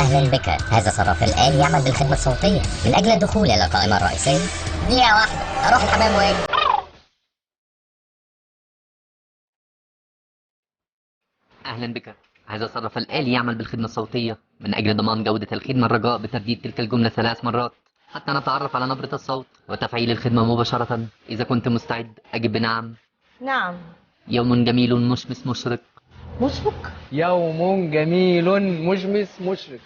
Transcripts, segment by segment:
أهلا بك. هذا صراف الآلي يعمل بالخدمة الصوتية من أجل الدخول إلى القائمة الرئيسية. دقيقة واحدة أروح الحمام وأجي. أهلا بك. هذا صرف الآلي يعمل بالخدمة الصوتية من أجل ضمان جودة الخدمة. الرجاء بترديد تلك الجملة 3 مرات حتى نتعرف على نبرة الصوت وتفعيل الخدمة مباشرة. إذا كنت مستعد أجب بنعم. نعم. يوم جميل مشمس مشرق. مشفق. يوم جميل مشمس مشرق.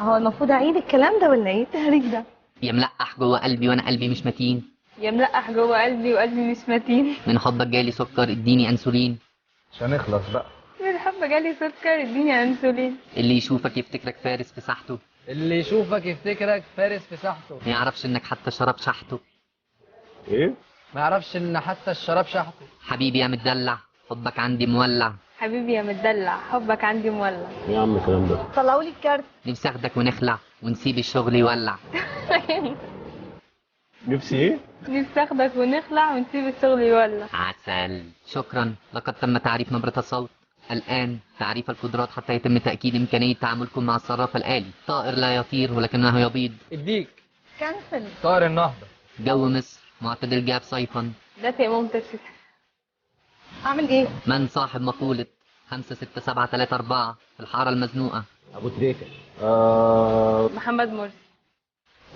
هو المفروض اعيد الكلام ده ولا ايه التهريج ده؟ يا ملقح جوه قلبي وأنا قلبي مش متين. يا ملقح جوه قلبي وقلبي مش متين. من حبك جالي سكر اديني أنسولين. مش هنخلص بقى. من حب جالي سكر اديني انسولين. اللي يشوفك يفتكرك فارس في ساحته. اللي يشوفك يفتكرك فارس في ساحته. ما يعرفش إنك حتى شرب شحته. ايه؟ ما يعرفش ان حتى الشراب شحته. حبيبي يا متدلع حبك عندي مولع. حبيبي يا متدلع حبك عندي مولع. ايه يا عم الكلام ده؟ طلعوا لي الكارت. نفسي اخدك ونخلع ونسيب الشغل يولع. نفسي ايه؟ نفسي اخدك ونخلع ونسيب الشغل يولع. عسل. شكرا. لقد تم تعريف نبرة الصوت. الآن تعريف القدرات حتى يتم تأكيد إمكانية تعاملكم مع الصراف الآلي. طائر لا يطير ولكنه يبيض. اديك. كنسل. طائر النهضة. جو مصر معتدل جاب صيفا. دافئ ممتشف. اعمل ايه؟ من صاحب مقولة 5 6 7 3 4 في الحارة المزنوقة؟ ابو تريكة. محمد مرسي.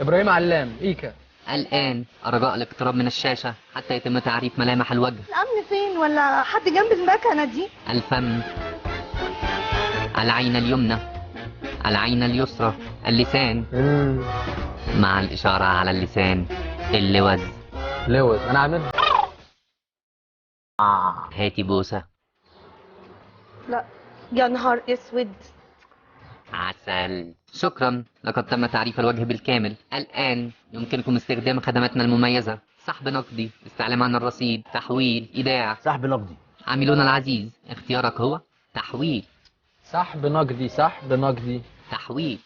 ابراهيم علام ايكا. الآن الرجاء الاقتراب من الشاشة حتى يتم تعريف ملامح الوجه. الامن فين ولا حد جنب المكنه دي؟ الفم، العين اليمنى، العين اليسرى، اللسان مع الإشارة على اللسان، اللوز. لوز انا عاملها. هاتي بوسة. لا. يا نهار اسود. عسل. شكرا. لقد تم تعريف الوجه بالكامل. الآن يمكنكم استخدام خدماتنا المميزة: سحب نقدي، استعلام عن الرصيد، تحويل، إيداع. سحب نقدي. عميلنا العزيز، اختيارك هو تحويل، سحب نقدي. سحب نقدي. تحويل.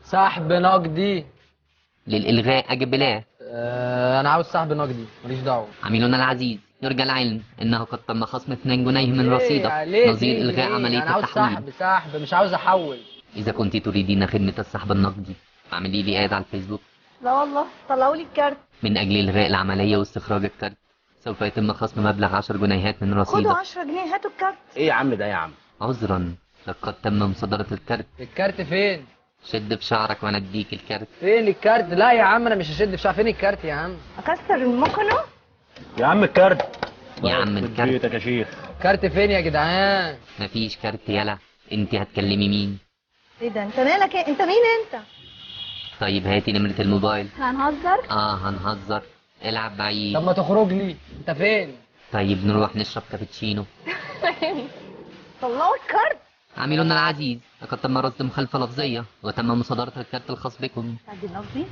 سحب نقدي. للإلغاء أجب بلا. انا عاوز سحب نقدي ماليش دعوه. عميلنا العزيز، يرجى العلم أنه قد تم خصم 2 جنيه من رصيدك ليه؟ نظير إلغاء ليه؟ عملية انا عاوز التحويل. سحب مش عاوز احول. إذا كنت تريدين خدمة السحب النقدي اعملي لي آد على الفيسبوك لا والله. طلعوا لي الكارت. من أجل إلغاء العملية واستخراج الكارت. سوف يتم خصم مبلغ 10 جنيهات من خدوا رصيدك. 10 جنيه هاتوا الكارت. ايه يا عم ده يا عم؟ عذرا، لقد تم مصادرة الكارت. الكارت فين؟ شد في شعرك وأنا أديك الكارت. فين الكارت؟ لا يا عم انا مش هشد في شعر. فين الكارت يا عم؟ اكسر المكنه. يا عم الكارت. يا عم الكارت. بيتك يا شيخ. كارت فين يا جدعان؟ مفيش كارت يلا. انت هتكلمي مين؟ ايه ده؟ انت مالك ايه؟ انت مين انت؟ طيب هاتي نمرة الموبايل. هنهزر. هنهزر. العب بعيد. طب ما تخرج لي. انت فين؟ طيب نروح نشرب كابتشينو. طلعوا الكارت. عميلنا العزيز، لقد تم رصد مخالفة لفظية وتم مصادرة الكارت الخاص بكم. ادي نقدي.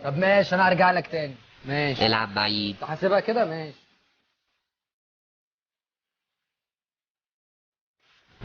طب ماشي انا هرجع لك تاني. ماشي. العب بعيد. حاسبها كده. ماشي.